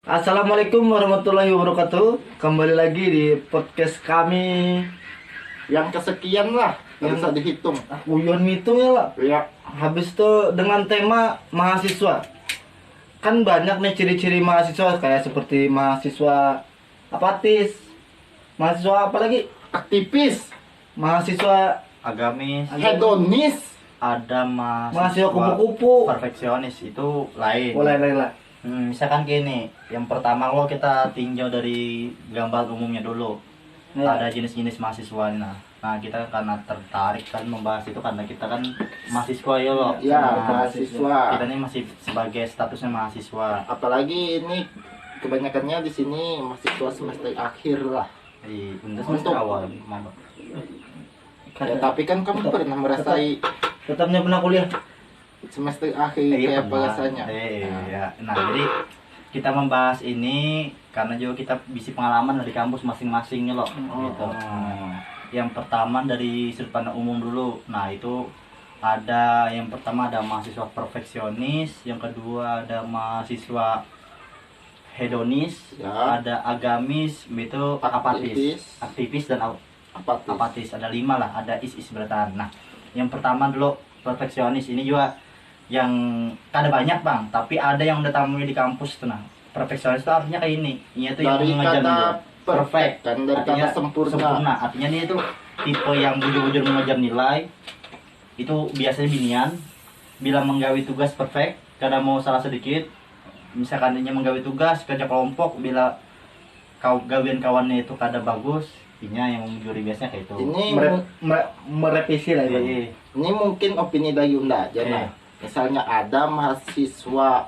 Assalamualaikum warahmatullahi wabarakatuh. Kembali lagi di podcast kami. Yang kesekian lah, nggak bisa dihitung. Uyon hitung ya lah. Ya, Habis itu dengan tema mahasiswa. Kan banyak nih ciri-ciri mahasiswa kayak seperti mahasiswa apatis. Mahasiswa apa lagi? aktivis, Mahasiswa Agamis, hedonis, ada mahasiswa kupu-kupu. perfeksionis itu lain. Boleh lah. Misalkan gini, yang pertama lo kita tinjau dari gambar umumnya dulu. Ya. Ada jenis-jenis mahasiswa. Nah, kita karena tertarik kan membahas itu karena kita kan mahasiswa ya lo. ya Nah, mahasiswa. kita ini masih sebagai statusnya mahasiswa. Apalagi ini kebanyakannya di sini mahasiswa semester akhir lah. Untuk semester awal. Ya, tapi kan kamu pernah merasai Tetapnya pernah kuliah. semester akhir kayak apa rasanya? Iya. Nah, jadi kita membahas ini karena juga kita bisa pengalaman dari kampus masing-masingnya loh. Gitu. Yang pertama dari sudut pandang umum dulu. Nah, itu ada yang pertama ada mahasiswa perfeksionis, yang kedua ada mahasiswa hedonis, Ya. ada agamis, itu aktivis dan apatis. Ada 5 lah, ada is beratan. Nah, yang pertama dulu perfeksionis ini juga yang ada banyak bang, tapi ada yang udah tamunya di kampus tuh. Nah, perfeksionis itu artinya kayak ini, ini tuh yang Dari mengejar kata nilai. perfect kan, dari Artinya kata sempurna. artinya dia tuh tipe yang bujur-bujur mengejar nilai. Itu biasanya binian bila menggawi tugas perfect, kadang mau salah sedikit, misalkan dia menggawi tugas kerja kelompok, bila gawian kawannya itu kada bagus, inya yang menjuri biasanya kayak itu. Ini Merevisi lah ya. Iya. ini mungkin opini dari Yunda aja Iya. nah. Misalnya ada mahasiswa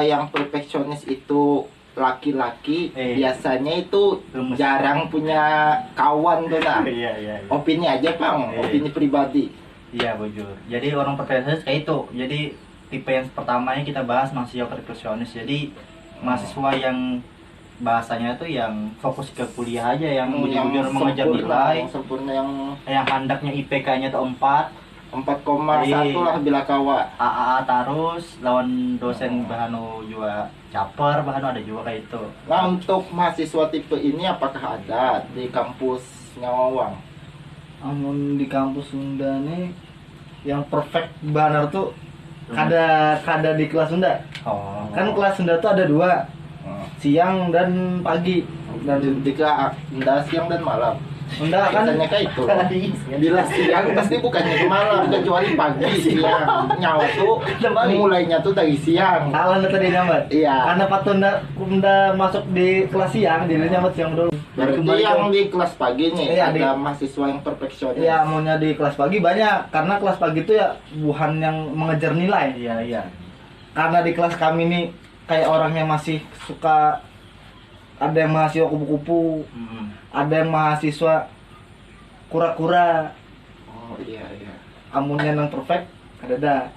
yang perfeksionis itu laki-laki, biasanya itu Lemes. jarang punya kawan tuh nah. Iya. Opini aja bang, opini pribadi. Iya, bujur. Jadi orang perfeksionis kayak itu. Jadi tipe yang pertamanya kita bahas mahasiswa perfeksionis. Jadi mahasiswa yang bahasanya itu yang fokus ke kuliah aja, yang bujur-bujur mengejar nilai, yang sempurna, yang handaknya IPK-nya tuh 4, 4,1 lah bila kawa. AAA terus lawan dosen bahanu juga caper, bahanu ada juga kayak itu. Nah, untuk mahasiswa tipe ini apakah ada di kampus Nyawang? Amun di kampus Sunda nih yang perfect banget tuh kada di kelas Sunda. Oh. Kan kelas Sunda tuh ada 2, siang dan pagi. Dan Jika anda siang dan malam, Sunda kan biasanya kayak itu. Bila siang pasti bukannya ke malam, kecuali pagi. Siang nyawa tuh mulainya tuh dari siang. salah nih tadi nyambat. Iya. Karena pas Tunda masuk di kelas siang, dia nyambat siang dulu. Berarti yang di kelas pagi nih Iya, ada mahasiswa yang perfeksionis. Ya maunya di kelas pagi banyak, karena kelas pagi itu ya bukan yang mengejar nilai. Iya. Karena di kelas kami nih kayak orangnya masih suka, ada yang mahasiswa kupu-kupu, ada yang mahasiswa kura-kura. Oh iya. Amunnya yang perfect ada.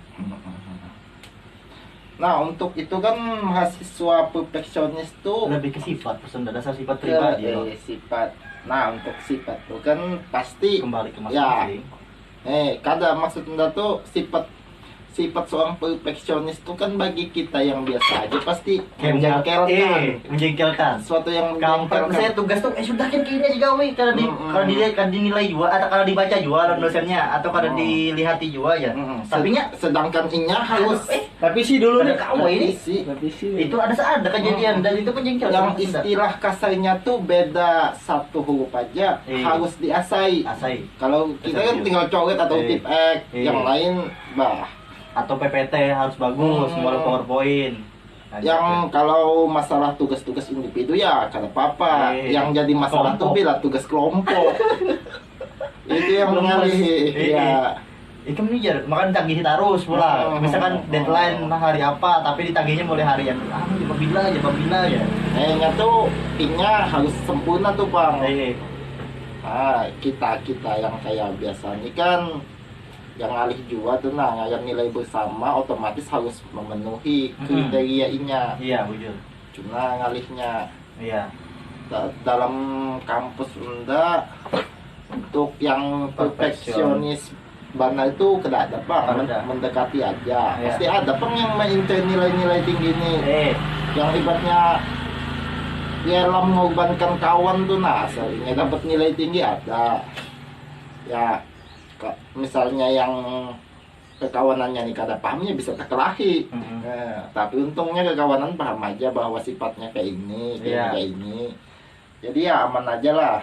Nah, untuk itu kan mahasiswa perfeksionis tuh Lebih ke sifat, pesan dasar sifat pribadi loh. sifat. Nah, untuk sifat tuh kan pasti Kembali ke ya. masing-masing. Kada maksudnya tuh sifat seorang perfeksionis tuh kan bagi kita yang biasa aja pasti menjengkelkan. sesuatu yang Kampret, menjengkelkan. saya tugas tuh sudah kan kayaknya digawe kalau dilihat kan dinilai juga atau kalau dibaca juga oleh dosennya atau kalau dilihati juga ya. Tapi nya Sedangkan inya harus Tapi sih dulu nih ada kawe ini tapi sih itu ada kejadian dan itu menjengkelkan. yang istilah kasarnya tuh beda satu huruf aja harus diasai. asai Kalau kita kan tinggal coret atau tip X, yang lain atau PPT harus bagus, model PowerPoint. Nah, yang kalau masalah tugas-tugas individu ya kada apa-apa. Yang jadi masalah tuh kelompok. bila tugas kelompok. Itu yang ngalih. Ya. Itu mikir, makanya ditagih terus pula. Misalkan deadline hari apa, tapi ditagihnya mulai harian. Babila aja. Nya tuh inya harus sempurna tuh bang. Kita yang kayak biasa nih kan yang ngalih juga tuh nah yang nilai bersama otomatis harus memenuhi kriteria inya. Iya, bujur. Cuma ngalihnya Iya. dalam kampus Unda untuk yang perfeksionis Bana itu kada ada bang, Ada. mendekati aja. Iya. Pasti ada bang yang maintain nilai-nilai tinggi nih. Yang ibaratnya ya dalam mengorbankan kawan tuh nah asalnya dapat nilai tinggi ada. Ya misalnya yang kekawanannya nih kada pahamnya bisa terkelahi. Tapi untungnya kekawanan paham aja bahwa sifatnya kayak ini, Iya. kayak ini. Jadi ya aman aja lah.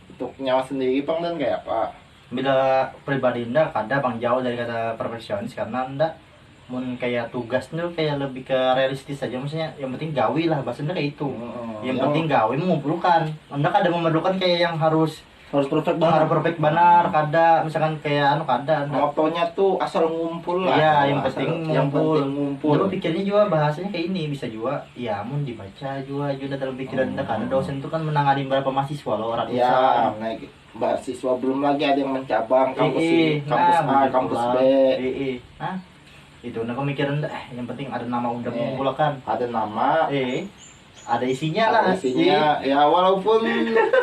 Untuk nyawa sendiri bang dan kayak apa? Bila pribadi ndak kada bang jauh dari kata perfeksionis karena ndak mun kayak tugas tuh kayak lebih ke realistis aja, maksudnya yang penting gawi lah bahasanya kayak itu. Yang penting gawi mengumpulkan, ndak ada memerlukan kayak yang harus perfect harus perfect benar, kada misalkan kayak anu kada ndak. motonya tuh asal ngumpul lah. Iya, yang Asal- penting yang ngumpul. penting ngumpul. Dulu pikirnya juga bahasanya kayak ini bisa juga. Ya, mun dibaca juga dalam pikiran kita karena dosen itu kan menangani berapa mahasiswa loh ratusan. Ya, naik mahasiswa belum lagi ada yang mencabang kampus Iya, ini, kampus A, begitu kampus lah. B. Iya. Nah, itu nah pemikiran yang penting ada nama undang Iya. mengumpulkan. Ada nama, Ada isinya lah. ada isinya. Ya walaupun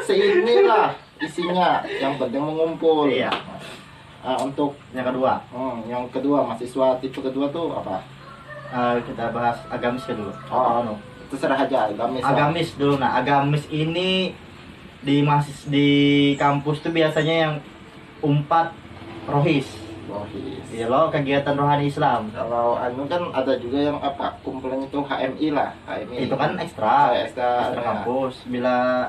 seini lah isinya, yang penting mengumpul. Iya. Untuk Yang kedua, yang kedua mahasiswa tipe kedua tuh apa? kita bahas agamis ya dulu. Oh, Anu. terserah aja agamis. lah. Agamis dulu. Nah, agamis ini di kampus tuh biasanya yang umpat rohis. Rohis. Iya loh, kegiatan rohani Islam. Kalau anu kan ada juga yang apa? Kumpulan itu HMI lah, HMI. Itu kan ekstra, ekstra ya. kampus. Bila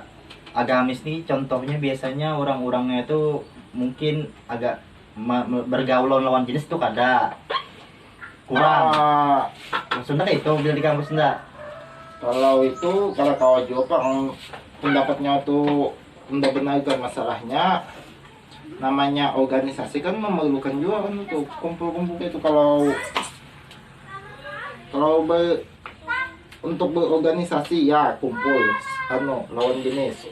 agamis nih contohnya biasanya orang-orangnya itu mungkin agak bergaul lawan jenis tuh kada kurang. Maksudnya kayak itu bila di kampus enggak. Kalau itu kalau kau jawab pendapatnya tuh benar-benar masalahnya namanya organisasi kan memerlukan juga kan untuk kumpul-kumpul itu kalau untuk berorganisasi ya kumpul lawan jenis.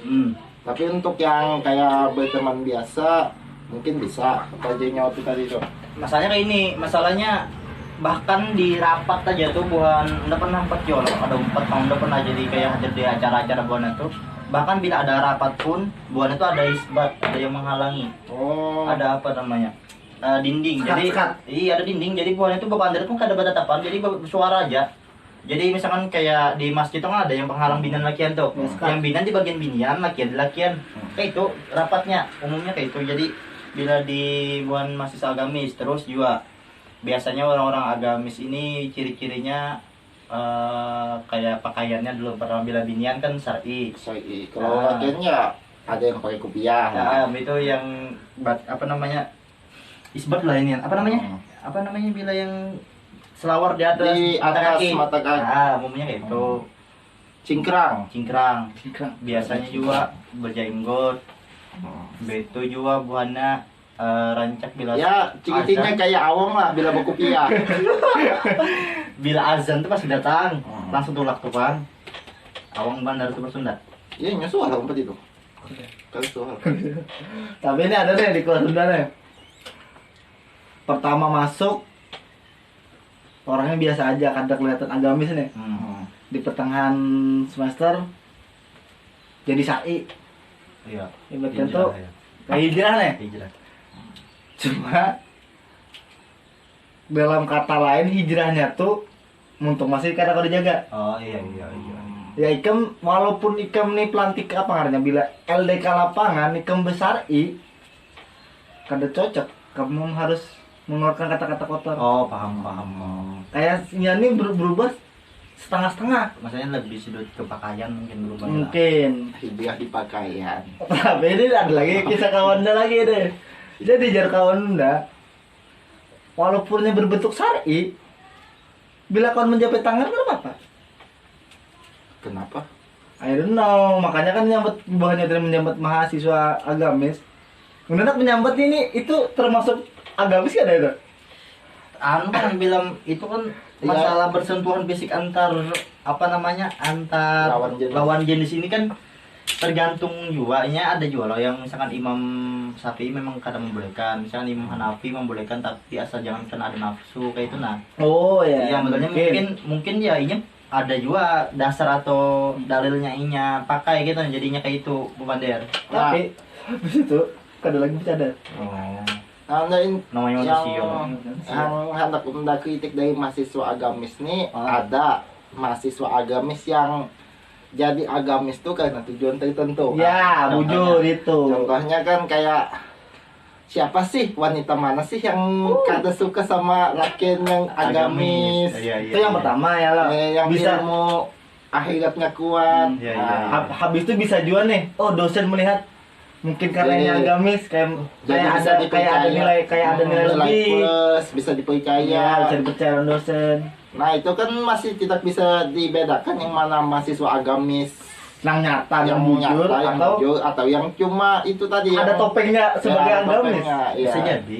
Tapi untuk yang kayak berteman biasa mungkin bisa apa aja nyawa tuh tadi tuh. Masalahnya kayak ini, masalahnya bahkan di rapat aja tuh bukan udah pernah empat jolo ada 4 tahun udah pernah jadi kayak hadir di acara-acara buana tuh, bahkan bila ada rapat pun buana tuh ada isbat, ada yang menghalangi. Ada apa namanya dinding. Jadi iya ada dinding, jadi buana itu bebandir pun kada bertatapan, jadi bersuara aja. Jadi misalkan kayak di masjid itu kan ada yang penghalang binan lakian tuh, yang binan di bagian binian, lakian di lakian. Kayak itu rapatnya umumnya kayak itu. Jadi bila di buan mahasiswa agamis terus juga biasanya orang-orang agamis ini ciri-cirinya kayak pakaiannya dulu pernah bila binian kan syar'i. Kalau lakiannya ada yang pakai kopiah. Itu yang apa namanya? Isbat lah ini. Apa namanya? Apa namanya bila yang selawar di atas mata kaki. Umumnya kayak itu. Cingkrang. Biasanya juga berjenggot. Beto juga buahnya rancak bila ya cikitinya kayak awang lah bila berkopiah. Bila azan tuh pasti datang langsung tulak tuh bang. Awang bandar tuh bersunda. Iya nyusul lah empat itu. Kan soal. Tapi ini ada nih di kelas Sunda nih. Pertama masuk orangnya biasa aja, kada kelihatan agamis nih. Di pertengahan semester jadi sa'i. Iya. Ibaratnya tuh kayak hijrah nih. Cuma dalam kata lain hijrahnya tuh untuk masih kada jaga. Oh iya. Ya ikam walaupun ikam nih pelantik apa ngarannya bila LDK lapangan ikam besar kada cocok, kamu harus mengeluarkan kata-kata kotor. Oh paham. Kayak ini berubah setengah-setengah. Maksudnya lebih sudut ke pakaian mungkin berubah. Mungkin. Hijrah di pakaian. Tapi ini ada lagi kisah kawannya lagi deh. Jadi jar kawan Anda, walaupunnya berbentuk syar'i, bila kawan menjabat tangan berapa apa? Kenapa? I don't know, makanya kan menyambut buahnya dari menyambut mahasiswa agamis. Menurut menyambut ini itu termasuk agamis kan itu? Anu kan bilang itu kan masalah bersentuhan fisik antar apa namanya antar lawan jenis ini kan tergantung juga. Ada juga loh yang misalkan Imam Syafi'i memang kadang membolehkan, misalkan Imam Hanafi membolehkan tapi asal jangan kena ada nafsu kayak itu nah. Oh ya. Iya makanya mungkin ya ini ada juga dasar atau dalilnya inya pakai gitu jadinya kayak itu Bu Bander. Tapi habis itu kada lagi bercadar. Oh. namanya manusia. yang hendak unda kritik dari mahasiswa agamis nih, Ah. ada mahasiswa agamis yang jadi agamis tuh karena tujuan tertentu. Ya, bujur itu. Contohnya kan kayak siapa sih, wanita mana sih yang kada suka sama laki yang agamis? Iya, iya, Itu yang iya. pertama ya lo. Yang Bisa ilmu akhiratnya kuat. Iya, iya, iya. habis itu bisa juga nih. Oh, dosen melihat mungkin karena ini Iya. agamis Jadi kayak bisa ada dipercaya. nilai lebih. plus, bisa dipercaya. Iya, bisa dipercaya oleh dosen. Nah itu kan masih tidak bisa dibedakan yang mana mahasiswa agamis Yang nyata, yang yang bujur nyata, yang atau jujur, atau yang cuma itu tadi ada yang topengnya sebagai ada agamis. topengnya, iya. Bisa jadi.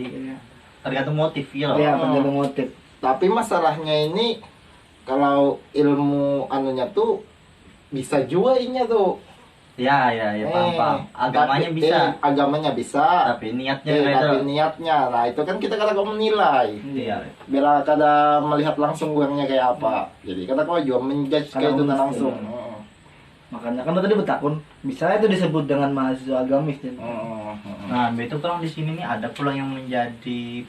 Tergantung motif ya loh. Iya, tergantung motif. Tapi masalahnya ini kalau ilmu anunya tuh bisa juga inya tuh. Ya, ya, ya, paham, paham. Agamanya Tapi- bisa, agamanya bisa. tapi niatnya Tapi beda. niatnya, nah itu kan kita kadang menilai. Iya. Bila kada melihat langsung orangnya kayak apa. Jadi kadang kau juga menjudge kayak itu Kadang langsung. Makanya kan tadi betakun bisa itu disebut dengan mahasiswa agamis ya. Nah, itu terang di sini nih ada pula yang menjadi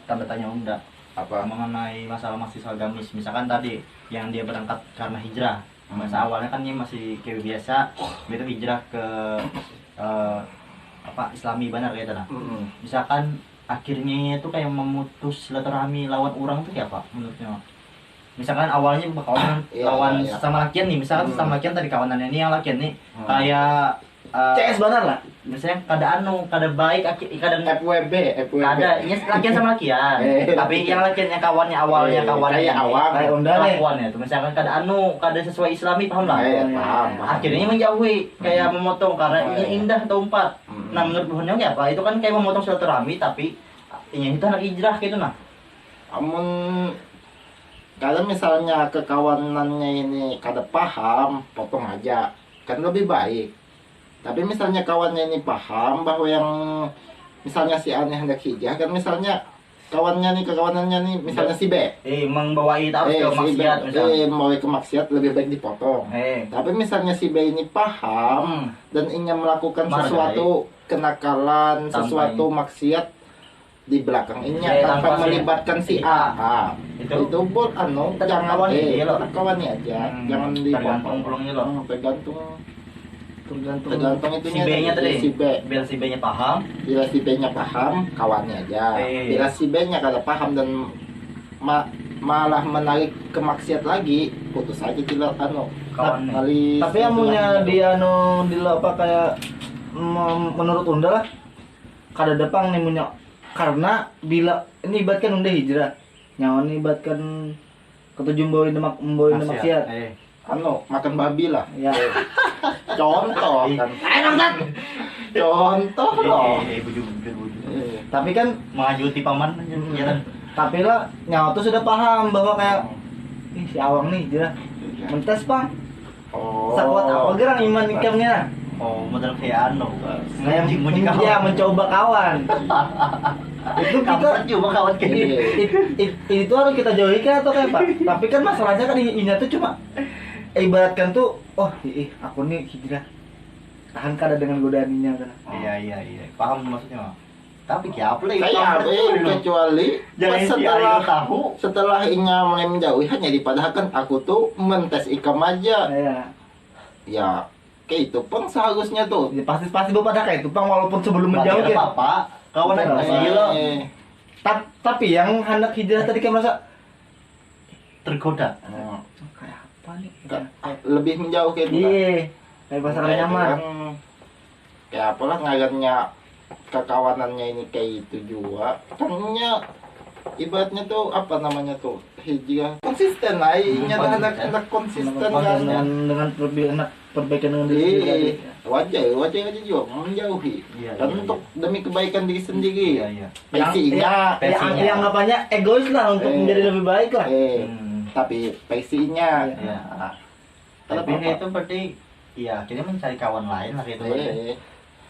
tanda tanya unda Apa? mengenai masalah mahasiswa agamis. Misalkan tadi yang dia berangkat karena hijrah. Masa awalnya kan dia masih kayak biasa, itu hijrah ke apa Islami benar kayak nah. Misalkan akhirnya itu kayak memutus silaturahmi lawan orang tuh kayak apa menurutnya? Misalkan awalnya berkawan Iya, lawan iya. sama lakian nih, misalkan sama lakian tadi kawanannya ini yang lakian nih kayak CS benar lah. misalnya kada baik kadang FWB. kada ya lakian sama lakian tapi yang lakiannya kawannya awalnya kawannya kayak awam. Kayak unda nih. kelakuannya tuh misalkan kada sesuai Islami paham lah Paham. akhirnya menjauhi kayak memotong karena Oh, ini iya. indah tempat Hmm. nah menurut buahnya kayak apa itu kan kayak memotong silaturahmi tapi ini itu anak hijrah gitu nah Amun kalau misalnya kekawanannya ini kada paham, potong aja. Kan lebih baik. Tapi misalnya kawannya ini paham bahwa yang misalnya si A ini hendak hijrah, kan misalnya kawannya nih, kekawanannya nih, misalnya si B. membawa itu ke Si B, maksiat misalnya mau ke maksiat lebih baik dipotong. Tapi misalnya si B ini paham dan ingin melakukan Marah, sesuatu kenakalan, Tanpa sesuatu maksiat di belakang ini tanpa tanpa melibatkan si A. Itu- Itu bol anu Tetap jangan kawan ini loh. kawannya aja, jangan tergantung pulangnya loh Tergantung. tergantung si itunya B-nya tadi si B. biar si B-nya paham Bila si B-nya paham, kawannya aja. Bila si B-nya kada paham dan malah menarik ke maksiat lagi, putus aja tidak anu. kawannya Kali Tapi yang punya dia anu di lo apa kayak menurut unda lah kada depang nih punya karena bila ini ibaratkan unda hijrah nyawa ini ibaratkan ketujuh membawa maksiat. anu makan babi lah. Ya. Contoh kan. Contoh loh. bujur Tapi Tapi kan mengajuti paman ya kan tapi lah nyawa tuh sudah paham bahwa kayak ih si awang nih hijrah. Mentes pang. oh. Sakuat apa gerang iman ikamnya. oh model kayak anu Kayak kawan ya mencoba kawan. Itu kita kampret juga kawan kayak gitu itu harus kita jauhi kan atau kayak Pak? Tapi kan masalahnya kan ini tuh cuma ibaratkan tuh oh aku nih hijrah tahan kada dengan godaannya kan. iya paham maksudnya tapi kayak apa lagi Kayak kecuali jangan si setelah Ayo tahu setelah Inya mulai menjauhi hanya padahal kan aku tuh mentes ikam aja. Iya. Ya kayak itu pun seharusnya tuh. Ya, pasti bapak pada kayak itu Bang walaupun sebelum menjauh Berarti ya. apa kawan aja Udah, masih lo Tapi yang hendak hijrah tadi kayak merasa tergoda kayak apa nih? lebih menjauh kayak itu. Iya. Kayak pasar nyaman. Kan, kayak apalah ngajarnya kekawanannya ini kayak itu juga. Kannya ibaratnya tuh apa namanya tuh hijrah konsisten lah. Inya hendak konsisten kan. Dengan perbaikan dengan diri sendiri. Wajar aja juga menjauhi. Iya, Dan iya, untuk demi kebaikan diri sendiri. iya Pasinya, Yang anggapannya egois lah untuk Iya. menjadi lebih baik lah. tapi pasinya. Iya. Kenapa, Tapi Pak? itu berarti ya akhirnya mencari kawan lain lah gitu berarti.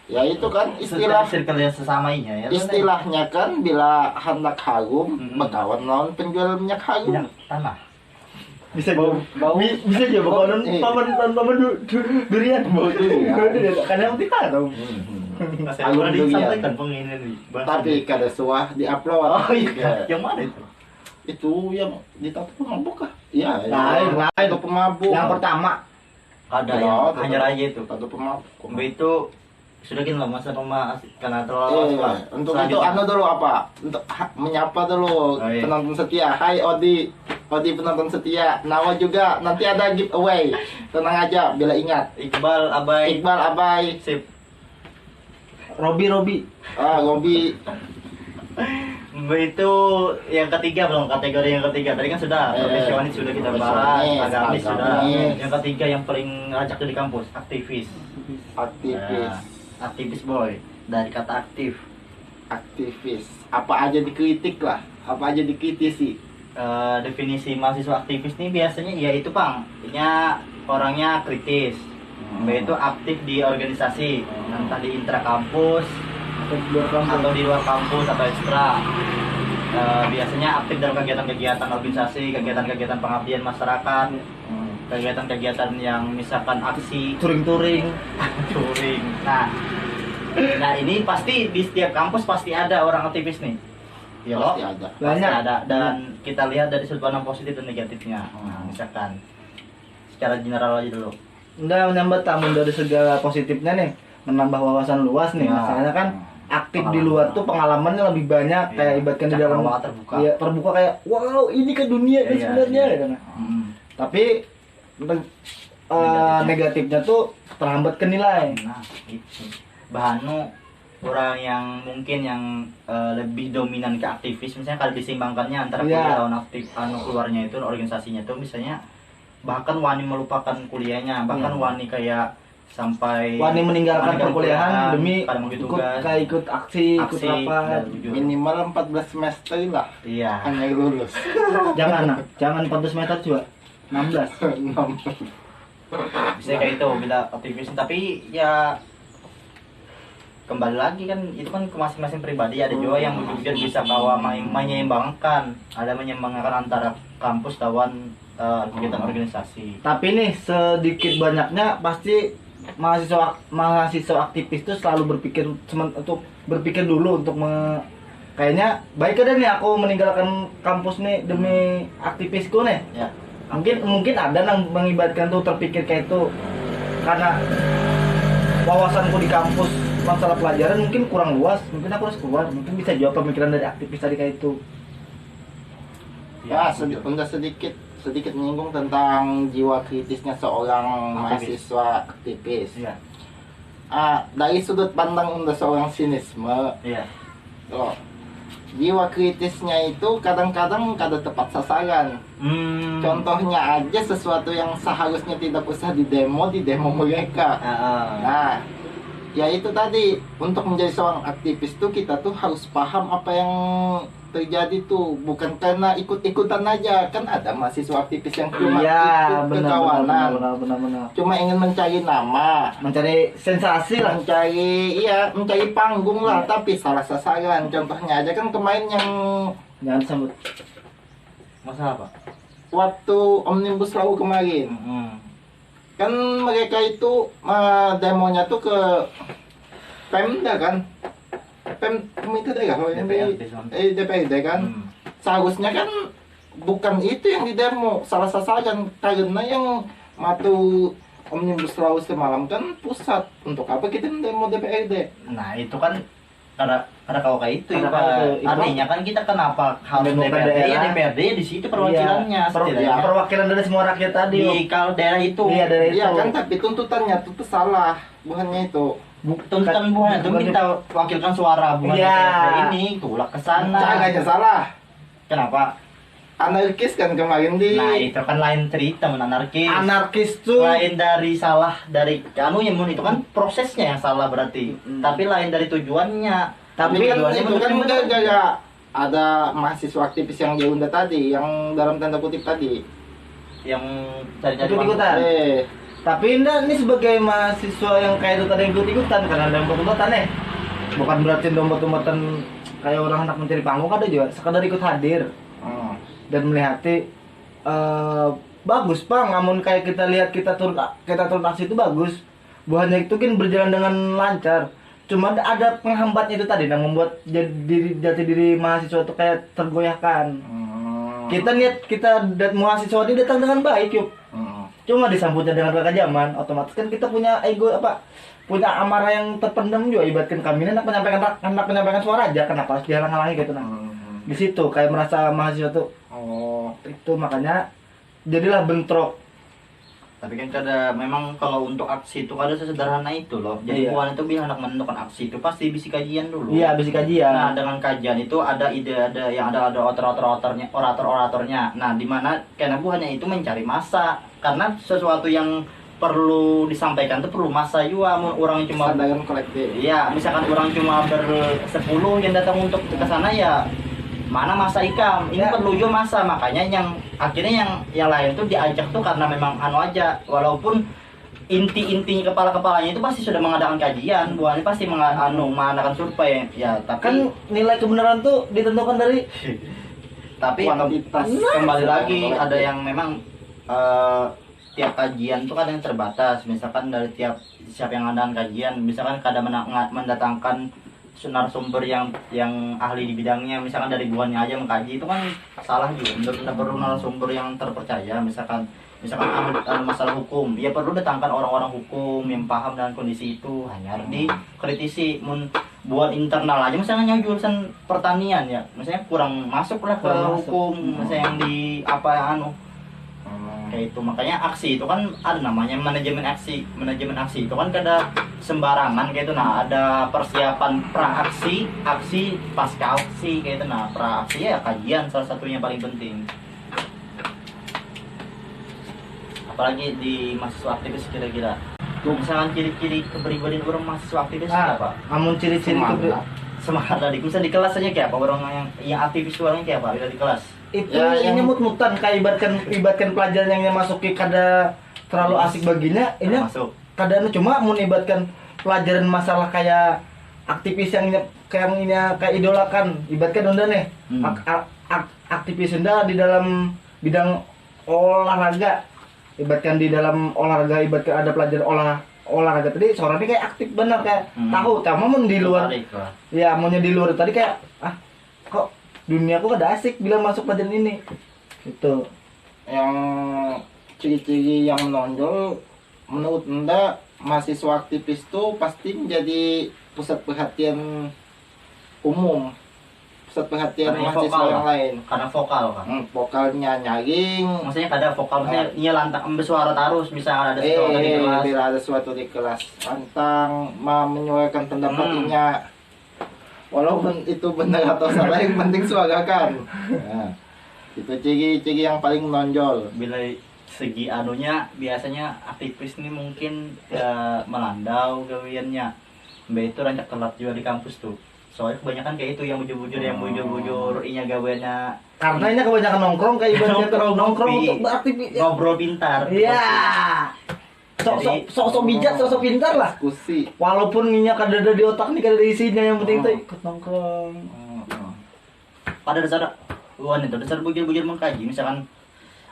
Ya itu kan istilah circle yang sesamanya ya. istilahnya kan bila hendak harum berkawan lawan penjual minyak harum. Minyak tanah. Bisa Bau- bisa aja bau- paman iya. paman durian Bau durian. Karena yang tidak tahu. Saya Alun pernah durian. disampaikan pengen ini. bahas Tapi ini. kada suah di-upload. Oh iya, Ya. yang mana itu? Itu yang ditato pemabuk kah? Iya, Lain. Tato pemabuk. Yang pertama Ada Ada, yang ada. hanya aja itu. Tato pemabuk. Mbak itu sudah gini lah masa pembahas karena Eh, terlalu lah. untuk itu Selanjutnya. anu dulu apa? Untuk menyapa dulu Oh, iya. penonton setia. Hai Odi, Odi penonton setia. Nawa juga nanti ada giveaway. Tenang aja, bila ingat. Iqbal Abai Iqbal Abai, sip. Robi Gobi. Mbak itu yang ketiga belum, kategori yang ketiga tadi kan sudah profesionalis sudah kita bahas, profesionalis, agamis sudah. agamis. Yang ketiga yang paling racak di kampus, aktivis. Aktivis. Nah, aktivis boy, dari kata aktif. Aktivis. Apa aja dikritik lah. Apa aja dikritisi. Definisi mahasiswa aktivis nih biasanya ya itu Bang, nya orangnya kritis. Mbak itu aktif di organisasi, entah di intra kampus atau di luar kampus atau ekstra. Biasanya aktif dalam kegiatan-kegiatan organisasi, kegiatan-kegiatan pengabdian masyarakat, kegiatan-kegiatan yang misalkan aksi touring touring. Nah ini pasti di setiap kampus pasti ada orang aktivis nih. Ya loh, Pasti ada. pasti Banyak. ada, dan kita lihat dari sudut pandang positif dan negatifnya. Nah, misalkan secara general aja dulu. udah menambah tamu dari segala positifnya nih, menambah wawasan luas nih. Ya. Misalnya kan aktif di luar tuh pengalamannya lebih banyak, Iya. kayak ibaratkan di dalam Cakrawala terbuka. Iya, terbuka kayak wow ini ke dunia kan Iya, sebenarnya iya. ya kan. Hmm. Tapi negatifnya tuh terhambat ke nilai. Nah, gitu. Bahanu orang yang mungkin yang lebih dominan ke aktivis, misalnya kalau disimbangkannya antara Iya. kuliah lawan aktif keluarnya itu organisasinya itu misalnya bahkan wani melupakan kuliahnya, bahkan Iya. wani kayak sampai Wani meninggalkan perkuliahan demi pada mau ikut tugas, kayak ikut aksi, ikut aksi, rapat. dan jujur. Minimal 14 semester lah. Iya. Hanya lulus. Jangan nah, jangan 14 meter juga. 16. Bisa kayak itu bila aktivis, tapi ya kembali lagi kan itu kan ke masing-masing pribadi. Ada juga yang mungkin bisa bawa menyeimbangkan, ada menyeimbangkan antara kampus lawan kegiatan organisasi. Tapi nih sedikit banyaknya pasti mahasiswa aktivis itu selalu berpikir dulu untuk kayaknya baik ada nih aku meninggalkan kampus nih demi aktivisku nih. Ya. Mungkin ada yang mengibatkan tuh terpikir kayak itu karena wawasanku di kampus masalah pelajaran mungkin kurang luas, mungkin aku harus keluar, mungkin bisa jawab pemikiran dari aktivis tadi kayak itu. Ya, udah sedikit menyinggung tentang jiwa kritisnya seorang Aktivis. mahasiswa aktivis. Iya. Dari sudut pandang unda seorang sinisme, Iya. loh, jiwa kritisnya itu kadang-kadang kada tepat sasaran. Contohnya aja sesuatu yang seharusnya tidak usah di demo mereka. Nah, ya itu tadi, untuk menjadi seorang aktivis tuh kita tuh harus paham apa yang terjadi tuh, bukan karena ikut-ikutan aja. Kan ada mahasiswa aktivis yang cuma Iya, ikut kekawanan, benar. cuma ingin mencari nama, Mencari sensasi lah. mencari panggung lah, tapi salah sasaran. Contohnya aja kan kemarin yang Jangan sambut. Masalah apa? waktu Omnibus Law kemarin, kan mereka itu demonya tuh ke Pemda kan, Pemerintah daerah, DPRD kan. Seharusnya kan bukan itu yang didemo, salah sasaran, karena yang matu Omnibus Law semalam kan pusat. Untuk apa kita demo DPRD? Nah itu kan karena kalau kayak itu, Karena Pak. kalau itu, Artinya kan kita kenapa harus Demo ke DPRD? Ya daerah. DPRD di situ perwakilannya. setidaknya. Perwakilan dari semua rakyat tadi. Di kalau daerah itu. Iya, daerah itu. Iya kan, tapi tuntutannya tuh salah, bukannya itu. Tuntutan bukan itu kita wakilkan suara bukan Iya. DPRD ini, tulak ke sana. Caranya salah. Kenapa? Anarkis kan kemarin di Nah itu kan lain cerita, anarkis. Anarkis tuh Lain dari salah dari ya mun itu kan prosesnya yang salah berarti. Tapi lain dari tujuannya. Tapi kan tujuannya itu kan bener-bener. gara-gara ada mahasiswa aktivis yang diunda tadi, yang dalam tanda kutip tadi. yang cari-cari Ikut-ikutan. Tapi enggak, ini sebagai mahasiswa yang kayak itu tadi ikut-ikutan karena ada umpet-umpetan nih. Bukan berarti umpet-umpetan kayak orang anak mencari panggung, ada juga sekadar ikut hadir dan melihati bagus Pak, namun kayak kita lihat kita turun aksi itu bagus. Buahnya itu kan berjalan dengan lancar. cuma ada penghambatnya itu tadi yang membuat jati diri mahasiswa itu kayak tergoyahkan. Kita niat mahasiswa ini datang dengan baik yuk. Cuma disambutnya dengan kekejaman, otomatis kan kita punya ego punya amarah yang terpendam juga. Ibaratkan kami ini hendak menyampaikan suara aja, kenapa harus dihalang-halangi gitu nah. Di situ kayak merasa mahasiswa tuh itu makanya jadilah bentrok. Tapi kan memang kalau untuk aksi itu kada sesederhana itu loh. Jadi bukan itu bilang hendak menentukan aksi itu pasti bisi kajian dulu. Iya, bisi kajian. Nah, dengan kajian itu ada ide, ada oratornya. Nah, di mana karena buahnya itu mencari massa. Karena sesuatu yang perlu disampaikan itu perlu massa juga. Orang cuma kesadaran kolektif. Iya, misalkan orang cuma 10 yang datang untuk ke sana ya mana masa ikam ini perlu juga masa, makanya yang akhirnya yang lain tuh diajak tuh karena memang aja, walaupun intinya kepalanya itu pasti sudah mengadakan kajian, buahnya pasti mengadakan survei ya, tapi kan nilai kebenaran tuh ditentukan dari tapi kuantitas. Kembali lagi ada yang memang tiap kajian tuh kadang terbatas, misalkan dari tiap siapa yang ngadakan kajian, misalkan kadang mendatangkan narasumber yang ahli di bidangnya, misalkan dari buahnya aja mengkaji itu kan salah juga. Menurut perlu narasumber yang terpercaya, misalkan ahli masalah hukum, ya perlu datangkan orang-orang hukum yang paham dengan kondisi itu. Hanya dikritisi buat internal aja, misalnya yang jurusan pertanian ya, misalnya kurang masuk lah ke hukum, misalnya yang di kayak itu. Makanya aksi itu kan ada namanya manajemen aksi itu kan kada sembarangan kayak itu. Nah, ada persiapan pra aksi pasca aksi kayak itu. Nah, pra aksi ya kajian salah satunya paling penting. Apalagi di mahasiswa aktivis kira-kira misalkan ciri-ciri kepribadian orang mahasiswa aktivis apa? Namun ciri-ciri semangat tadi misalnya di kelas aja kayak apa orang yang aktivis orangnya kayak apa di kelas? Itu ini mut-mutan kayak ibaratkan pelajaran yang masuki kada terlalu asik baginya ini masuk kadang cuma mau ibaratkan pelajaran masalah kayak aktivis yang kayak idolakan, ibaratkan udah nih aktivis udah di dalam bidang olahraga, ibaratkan di dalam olahraga, ibaratkan ada pelajaran olahraga tadi suaranya kayak aktif bener kayak tahu, cuma mau di luar ya maunya di luar tadi kayak kok dunia aku kada asik bila masuk pelajaran ini itu. Yang ciri-ciri yang menonjol menurut Anda mahasiswa aktivis itu pasti menjadi pusat perhatian umum, pusat perhatian karena mahasiswa vokal, yang lain karena vokal kan vokalnya nyaring, maksudnya kada vokal maksudnya iya lantang bersuara terus, bisa ada sesuatu di kelas bila ada sesuatu di kelas lantang menyuarakan pendapatnya walaupun itu benar atau salah yang penting suarakan. Nah, itu ciri-ciri yang paling menonjol. Bila segi anunya biasanya aktivis ini mungkin ya melandau gawiannya, mbak itu rancak telat juga di kampus tuh, soalnya kebanyakan kayak itu yang bujur-bujur inya gawiannya karena ini kebanyakan nongkrong kayak ibaratnya nongkrong untuk beraktivitas ngobrol pintar. Iya. Sok bijak, sok pintar lah. Diskusi. Walaupun minyak ada di otak nih, kada ada isinya, yang penting tuh ikut nongkrong. Pada dasar bujur-bujur mengkaji, misalkan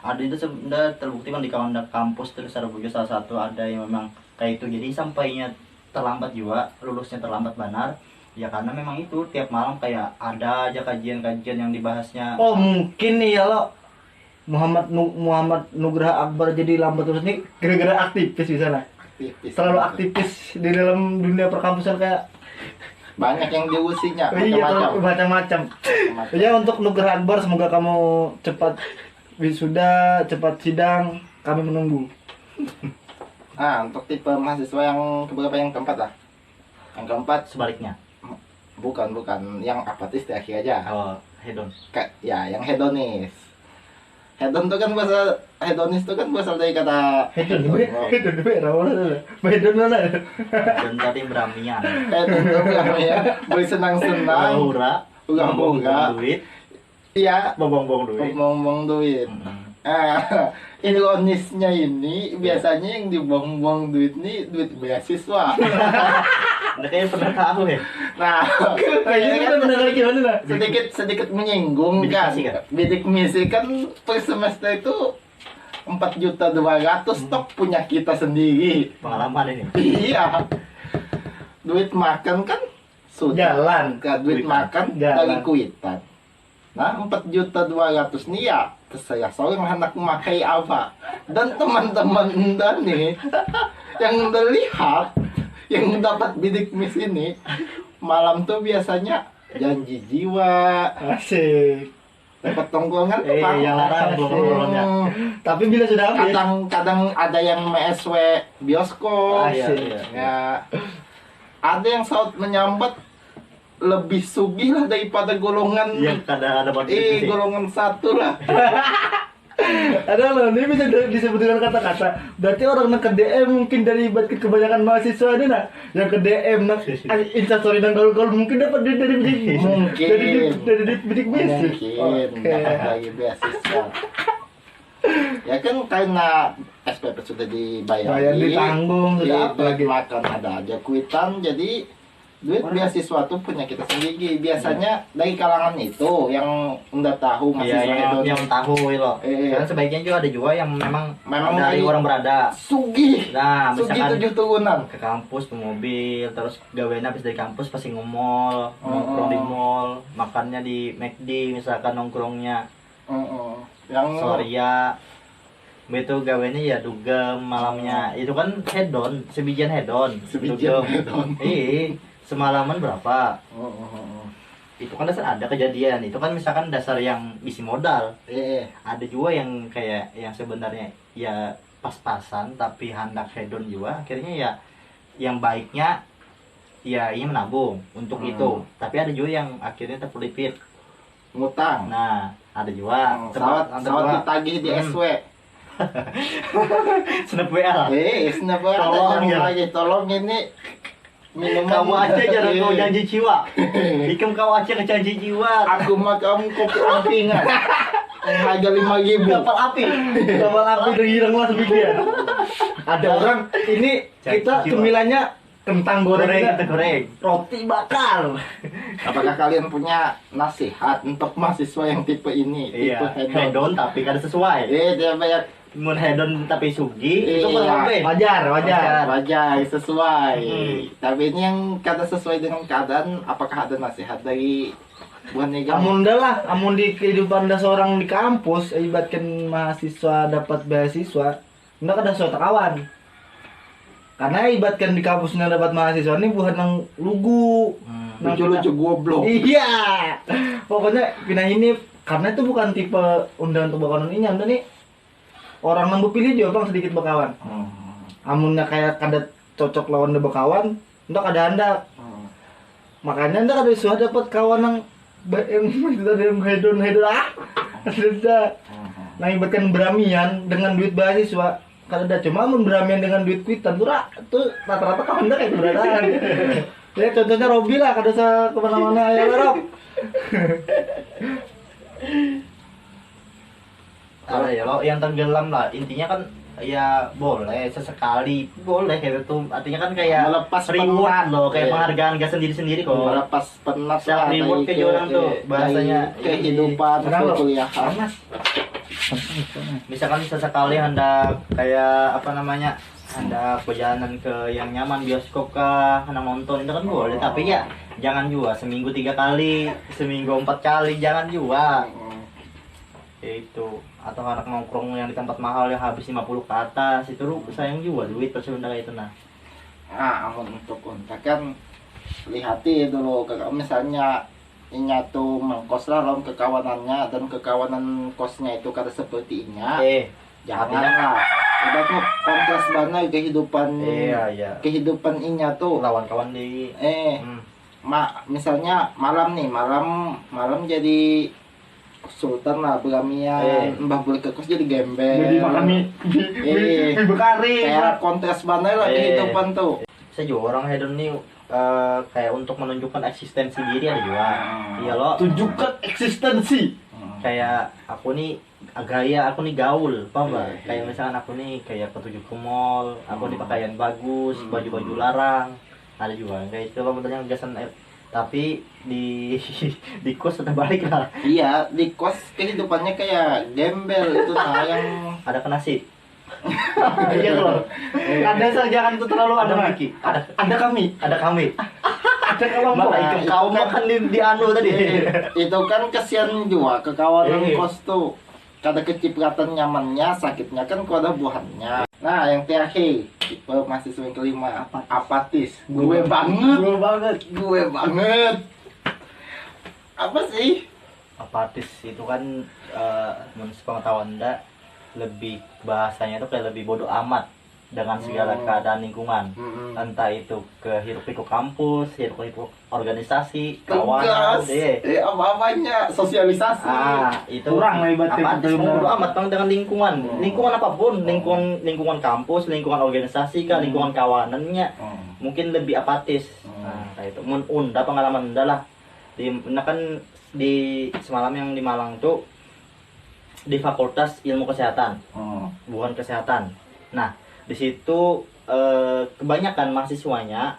ada itu sudah terbukti kan di kawan kampus terus ada bujur salah satu ada yang memang kayak itu, jadi sampainya terlambat juga, lulusnya terlambat benar. Ya karena memang itu tiap malam kayak ada aja kajian-kajian yang dibahasnya. Oh mungkin nih ya lo Muhammad Nugraha Akbar jadi lambat terus nih gara-gara aktivis di sana. Terlalu aktivis di dalam dunia perkampusan kayak banyak yang diusinya macam-macam. Ya untuk Nugraha Akbar semoga kamu cepat wisuda, cepat sidang, kami menunggu. Untuk tipe mahasiswa yang yang keempat lah. Yang keempat Sebaliknya. Bukan yang apatis di akhir aja. Oh, hedon. Yang hedonis. Hedon itu kan hedonis itu kan berasal dari kata hedon mana? Dan tadi beramian. hedon itu ya, bersenang-senang, ulah-ulah duit. Iya, Bong-bong duit. Bong-bong duit. Ironisnya ini biasanya yang dibong-bong duit nih duit beasiswa. Nah, kayaknya pernah tahu ya. Nah, Kayaknya kita bener lagi gimana lah? sedikit menyinggung kan. Bidik misi kan per semester itu 4.200.000 stok punya kita sendiri. Pengalaman ini. Iya. duit makan kan sudah Jalan. duit makan Jalan. dari kuitan. Nah 4.200.000 nih ya saya seorang anak memakai apa dan teman-teman Anda nih yang udah lihat yang dapat bidik mis ini malam tuh biasanya janji jiwa Asik. dapat tongkrongan Pak. yang larang tongkrongannya. Tapi bila sudah habis, Kadang-kadang ada yang MSW bioskop. Iya, Asik. iya. Ya, ada yang saat menyambat lebih sugih lah daripada golongan Yang kadang ada partisipasi. golongan satu lah. ada loh, ini bisa disebut dengan kata-kata. Berarti orang yang ke DM mungkin dari kebanyakan mahasiswa ini nah, yang ke DM nah, instastory dan gaul-gaul mungkin dapat dari bidik, Mungkin. dari bidik misi. Mungkin Oke. dapat lagi beasiswa. Ya kan karena SPP sudah dibayar, Bayar ditanggung, sudah apa lagi? makan ada aja kuitan, jadi duit beasiswa tuh punya kita sendiri. Biasanya dari kalangan itu yang udah tahu Iya, mahasiswa itu yang tahu loh. Kan sebaiknya juga ada juga yang memang dari dari orang berada. sugih. Nah, Sugih misalkan 7 turunan. ke kampus tuh mobil, terus gawean habis dari kampus pasti nge-mall, nongkrong di mall, makannya di McD misalkan nongkrongnya Yang Soria. Begitu gaweannya ya dugem malamnya. Itu kan hedon, sebijian hedon. Sebijian Dugem. hedon. Semalaman berapa? Itu kan dasar ada kejadian. Itu kan misalkan dasar yang isi modal. Ada juga yang kayak yang sebenarnya ya pas-pasan tapi hendak hedon juga akhirnya ya yang baiknya ya ini menabung untuk itu. Tapi ada juga yang akhirnya terpelipit. ngutang. Nah, ada juga Sawat ditagih di SW. Snap WA. Kenapa Tolong ada ya. lagi? Tolong ini minuman. Kamu aja jangan kau janji jiwa. Ikem kau aja ke janji jiwa. Aku mah kamu kopi ampingan. Harga 5.000. Kapal api. Kapal api dari hirang lah sebijian. Ada orang ini kita cemilannya kentang goreng, Kita goreng. roti bakar. Apakah kalian punya nasihat untuk mahasiswa yang tipe ini? Iya. Tipe Hedon tapi kada sesuai. dia banyak Mun hedon tapi sugi itu Iya. kurang lebih. Wajar. wajar sesuai. Hmm. Tapi ini yang kada sesuai dengan keadaan. Apakah ada nasihat dari buah niga? Amun dah lah, amun di kehidupan dah seorang di kampus, ibaratkan mahasiswa dapat beasiswa, ndak ada suatu kawan. Karena ibaratkan di kampusnya dapat mahasiswa ini bukan yang lugu. Nang Lucu-lucu goblok. Iya. Pokoknya pindah ini karena itu bukan tipe undangan untuk bakawan ini, anda nih orang nang pilih juga bang sedikit bakawan. Amunnya kayak kada cocok lawan de bakawan, ndak ada anda. Makanya ndak ada suah dapat kawan yang hedon ada. Nah ibaratkan beramian dengan duit beasiswa. Kalau ada cuma beramian dengan duit kuitan tuh rata-rata kawan dah kayak keberadaan. Ya contohnya Robi lah, kada usah kemana-mana ya Rob. Ada ya lo yang tenggelam lah intinya kan ya boleh sesekali boleh kayak itu artinya kan kayak Melepas reward penat. loh kayak Iya. penghargaan gak sendiri kok. Melepas penat Self reward dari kayak orang tuh bahasanya dari kehidupan Kenapa? perkuliahan. Misalkan sesekali hendak kayak apa namanya hendak perjalanan ke yang nyaman bioskop kah hendak nonton itu kan boleh tapi ya jangan juga seminggu 3 kali seminggu 4 kali jangan juga itu atau anak nongkrong yang di tempat mahal yang habis 50 ke atas itu lu sayang juga duit persebentar itu nah. Nah, untuk kan lihati dulu misalnya inya tuh mengkos lah lawan kekawanannya dan kekawanan kosnya itu kada seperti inya. Jangan lah. Ibaratnya kontras banget kehidupan Iya. kehidupan inya tuh. Lawan kawan di Misalnya malam nih, malam jadi sultan lah beramian, mbah boleh ke kos jadi gembel. Jadi makan mie bekari. Kayak kontras banget lah kehidupan tuh. Saya juga orang hedon nih kayak untuk menunjukkan eksistensi diri ada juga. Iya lo Tunjukkan eksistensi. kayak aku nih gaya aku nih gaul paham nggak? Iya. Kayak misalkan aku nih kayak petunjuk ke mall aku nih pakaian bagus baju-baju larang ada juga kayak itu loh betulnya gasan tapi di di kos tetap balik lah Iya, di kos kehidupannya kayak gembel itu nah yang ada kena sih Iya loh. Ada asal jangan tuh terlalu Ada ada Miki. Ada kami. Ada kami. Ada kelompok. Maka ikut kau makan di anu tadi. Itu kan kesian juga ke kawanan Eh. kos tuh. Kada kecipratan nyamannya, sakitnya kan kau ada buahannya. Nah, yang terakhir, tipe mahasiswa yang kelima, apatis. Gue banget. Gue banget. Apa sih? Apatis itu kan menurut pengetahuan Anda lebih bahasanya itu kayak lebih bodoh amat dengan segala keadaan lingkungan. Mm-mm. Entah itu ke hiruk pikuk kampus, hiruk pikuk organisasi, kawan, Tugas, apa-apanya, sosialisasi. itu Kurang lah ibaratnya apatis, betul-betul. bodoh amat Bang, dengan lingkungan. Lingkungan apapun, lingkungan kampus, lingkungan organisasi kah, lingkungan kawanannya mungkin lebih apatis. Nah, kayak itu. Unda pengalaman Unda lah. Di semalam yang di Malang tuh di Fakultas Ilmu Kesehatan, bukan kesehatan. Nah, di situ kebanyakan mahasiswanya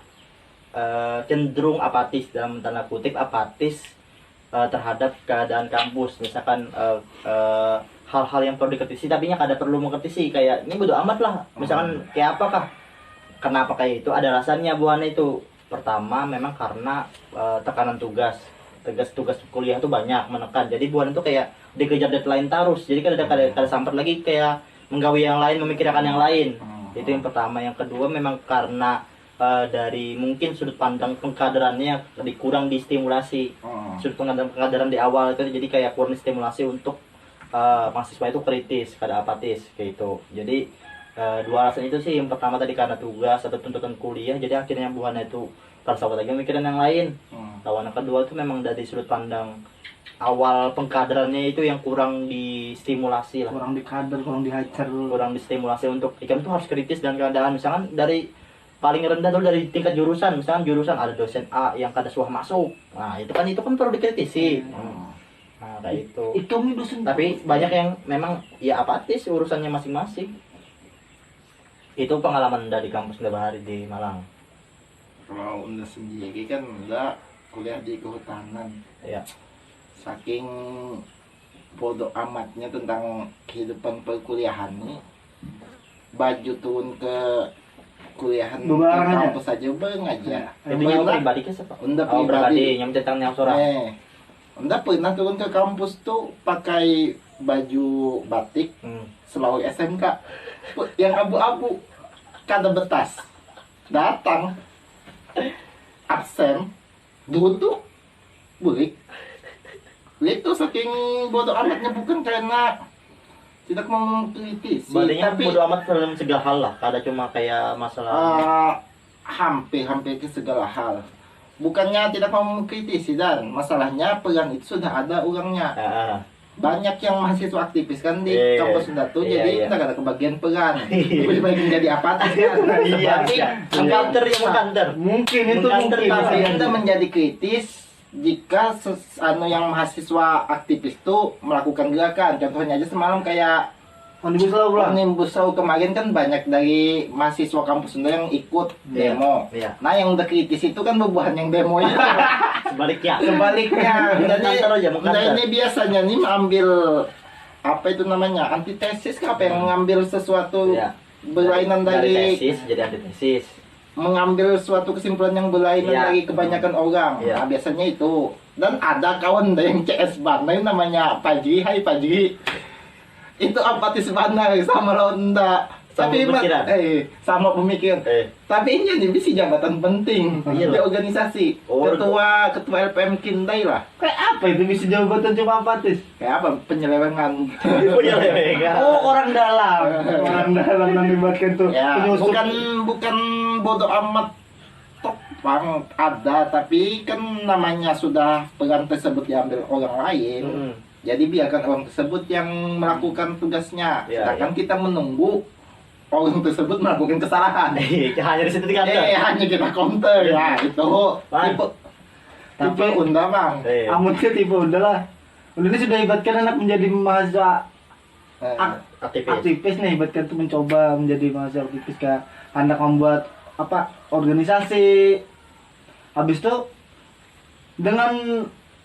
cenderung apatis, dalam tanda kutip apatis terhadap keadaan kampus. Misalkan hal-hal yang perlu dikritisi tapi nya kada perlu mengkritisi, kayak ini bodo amat lah. Misalkan kayak apakah kenapa kayak itu, ada alasannya buahnya itu. Pertama memang karena tekanan tugas kuliah tuh banyak menekan, jadi buahnya itu kayak dikejar deadline terus, jadi kada sampai lagi kayak menggawe yang lain, memikirkan yang lain. Itu yang pertama. Yang kedua memang karena dari mungkin sudut pandang pengkaderannya kurang distimulasi. Sudut pengkaderan di awal itu jadi kayak kurang distimulasi untuk mahasiswa itu kritis, kada apatis kayak itu. Jadi dua alasan itu sih. Yang pertama tadi karena tugas atau tuntutan kuliah, jadi akhirnya buahnya itu tersaut lagi mikirin yang lain. Lawan yang kedua itu memang dari sudut pandang awal pengkaderannya itu yang kurang distimulasi lah, Kurang dikader, kurang dihajar. kurang distimulasi untuk ikan tuh harus kritis dan keadaan. Misalkan dari paling rendah dulu dari tingkat jurusan, misalkan jurusan ada dosen A yang kada suah masuk, nah itu kan perlu dikritisi. Nah kayak itu. Kami dosen. Tapi banyak yang memang ya apatis urusannya masing-masing. Itu pengalaman dari kampus Bahari di Malang. Kalau Unda sendiri kan Unda kuliah di kehutanan. Ya. Saking bodoh amatnya tentang kehidupan perkuliahan nih, baju turun ke kuliahan ke Bebarang aja. kampus aja beng aja. Itu yang pribadi ke siapa? Unda Oh, pribadi. pribadi yang tentang yang seorang. Unda pernah turun ke kampus tuh pakai baju batik selalu SMK yang abu-abu, kada betas. Datang absen, duduk, balik. Itu saking bodoh amatnya, bukan karena tidak mau mengkritisi, Badannya tapi bodo amat dalam segala hal lah, kada cuma kayak masalah hampir ke segala hal. Bukannya tidak mau mengkritisi, dan masalahnya peran itu sudah ada orangnya. Banyak yang mahasiswa aktivis kan di kampus Sunda tuh, jadi kita ada kebagian peran. Lebih baik menjadi apatis kan. mengkanter ya mengkanter. Mungkin itu Mengkanter mungkin. pasti. Kita menjadi kritis jika yang mahasiswa aktivis tuh melakukan gerakan. Contohnya aja semalam kayak Omnibus Law pulang. Omnibus Law kemarin kan banyak dari mahasiswa kampus Sunda yang ikut demo. Iya. Nah yang udah kritis itu kan bebuhan yang demo itu. Sebaliknya. Sebaliknya, Mengkanter aja, mengkanter. Nah ini biasanya nih mengambil apa itu namanya, antitesis kah, apa yang mengambil sesuatu Iya. berlainan dari tesis jadi antitesis. mengambil suatu kesimpulan yang berlainan Iya. dari kebanyakan orang. Iya. Nah biasanya itu. Dan ada kawan yang CS Bandai namanya Pajri, hai Pajri. Itu apatis Bandai sama Londa. Sama Tapi pemikiran. sama pemikiran. Tapi ini nih bisa jabatan penting Iya di lah. organisasi. Oh, ketua LPM Kindai lah. Kayak apa itu bisa jabatan cuma apatis? Kayak apa? Penyelewengan. Oh, orang dalam. Orang dalam yang libatkan tuh. Ya, Penyusup. bukan bodoh amat topang ada, tapi kan namanya sudah peran tersebut diambil orang lain. Jadi biarkan orang tersebut yang melakukan tugasnya. Ya, Sedangkan kita menunggu orang tersebut melakukan kesalahan. Hanya di situ dikanter. Hanya kita counter ya itu. Bang. Tipe Unda bang. Amutnya tipe udah lah. Udah ini sudah hebatkan anak menjadi mahasiswa Aktivis. aktivis nih, hebatkan tuh mencoba menjadi mahasiswa aktivis, kayak hendak membuat apa organisasi. Habis itu dengan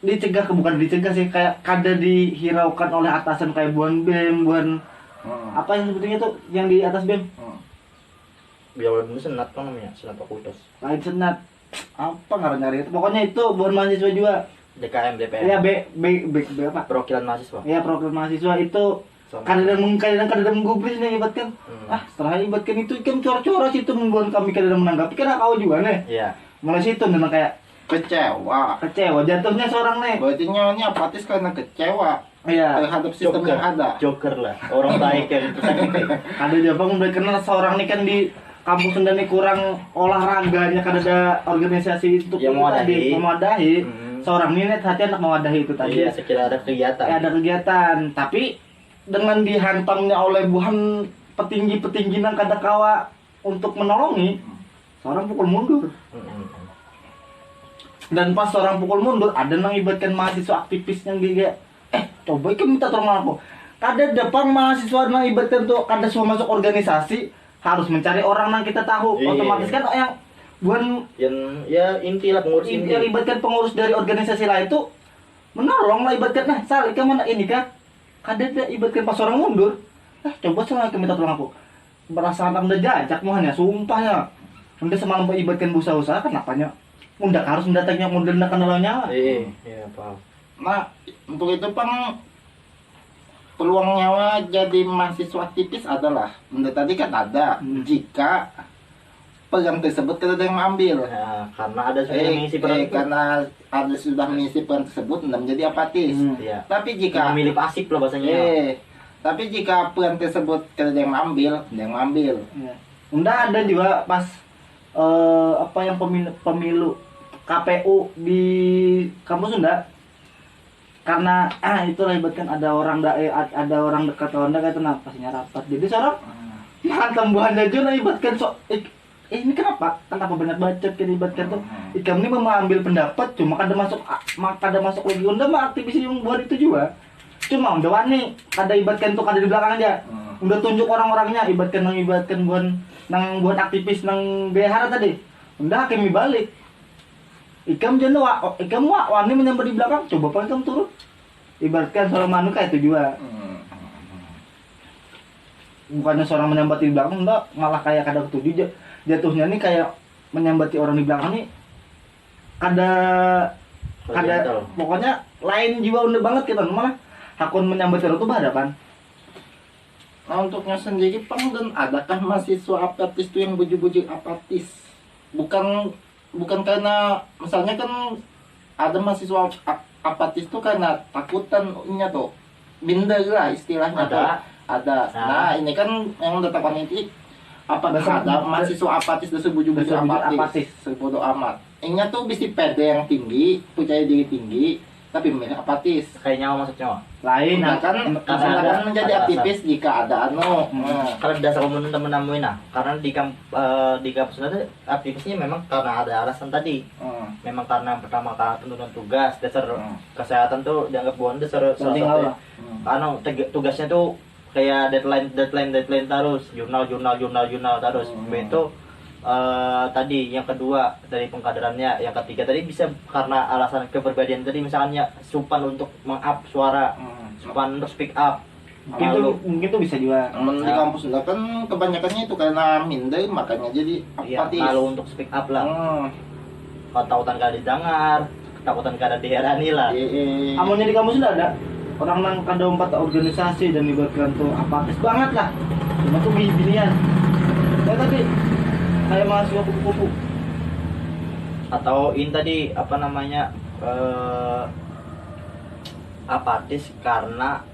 bukan dicegah sih, kayak kada dihiraukan oleh atasan kayak buan BEM, buan Apa yang sebetulnya tuh yang di atas BEM? Biar dulu senat kan namanya, senat fakultas. Lain senat. Apa ngaran-ngaran itu? Pokoknya itu buat mahasiswa juga. DKM, DPM. Iya, B apa? Perwakilan mahasiswa. Iya, program mahasiswa itu Sama. kadang menggubris nih ibatkan. Setelah ibatkan itu kan cor-coras itu membuat kami kadang menanggapi karena kau juga nih. Iya. Mulai situ memang kayak Kecewa. jatuhnya seorang nih. Berarti nyawanya apatis karena kecewa Iya. terhadap sistem yang ada. Joker lah. Orang baik yang tersakiti. Ada dia bang udah kenal seorang nih kan di kampus Sunda nih kurang olahraganya kan ada organisasi untuk yang mewadahi. Seorang ini net hati anak mewadahi itu tadi. Iya, sekira ada kegiatan. Ya, ada kegiatan, tapi dengan dihantamnya oleh buhan petinggi-petinggi nang kadakawa untuk menolongi, seorang pukul mundur. Dan pas seorang pukul mundur, ada nang ibatkan mahasiswa aktivis yang dia coba ikan minta tolong aku. Kada depan mahasiswa nang ibatkan tuh kada semua masuk organisasi harus mencari orang nang kita tahu. Iya. Otomatis kan yang bukan Yang ya inti lah pengurus inti. yang libatkan pengurus dari organisasi lain itu menolong lah ibatkan nah sal ikan mana ini kah kada ibatkan pas orang mundur coba sama minta tolong aku merasa anak udah jajak mohanya sumpahnya udah semalam ibatkan busa-usaha kenapanya undak harus mendatangnya mundur nak kenalnya Iya, paham. Nah, untuk itu Pang, peluang nyawa jadi mahasiswa aktivis adalah menurut tadi kan ada jika pegang tersebut tidak ada yang mengambil. Nah, karena ada sudah mengisi peran itu. Karena ada sudah mengisi peran tersebut tidak menjadi apatis. Iya. Tapi jika Memilih pasif loh bahasanya. tapi jika peran tersebut tidak ada yang mengambil, tidak yang mengambil. Unda ada juga pas apa yang pemilu KPU di kampus Sunda karena itulah ibaratkan ada orang dekat Anda kata nah pastinya rapat jadi seorang hantam buah jajur ibaratkan ini kenapa banyak bacot kan ibaratkan tuh ikam ini mengambil pendapat cuma kada masuk lagi Unda mah aktivis yang buat itu juga cuma Unda wani kada ibaratkan tuh kada di belakang aja Unda tunjuk orang-orangnya ibaratkan buat aktivis nang behara tadi Unda hakimi balik ikam wani menyambar di belakang coba apa ikam turun ibaratkan seorang manusia itu juga bukannya seorang menyambati di belakang enggak malah kayak kada ketujuh jatuhnya nih kayak menyambati orang di belakang nih kada pokoknya lain jiwa unda banget kita malah hakun menyambati orang itu berhadapan. Nah untuknya sendiri Pang dan adakah mahasiswa apatis itu yang bujuk-bujuk apatis bukan karena misalnya kan ada mahasiswa apatis itu karena takutannya tuh minder lah istilahnya ada. Nah ini kan yang letakkan ini apa ada mahasiswa apatis dan sebujuk-bujuk apatis sebodoh amat ini tuh bisa pede yang tinggi percaya diri tinggi tapi memilih apatis kayak nyawa maksudnya lain kan menjadi aktivis jika ada kalau dasar umum temen-temen karena di kampus itu aktivisnya memang karena ada alasan tadi memang karena pertama kali tuntutan tugas dasar kesehatan tuh dianggap bukan dasar salah satu karena tugasnya tuh kayak deadline terus jurnal terus itu tadi yang kedua dari pengkaderannya yang ketiga tadi bisa karena alasan kepribadian tadi misalnya supan untuk meng-up suara supan untuk speak up mungkin tuh bisa juga di kampus enggak kan kebanyakannya itu karena minder makanya jadi apatis kalau untuk speak up lah ketakutan kada didengar ketakutan kada diherani lah amunnya di kampus sudah ada orang nang kada empat organisasi dan libatkan tuh apatis banget lah cuma tuh binian ya tadi kayak mahasiswa kupu-kupu atau ini tadi apa namanya apatis karena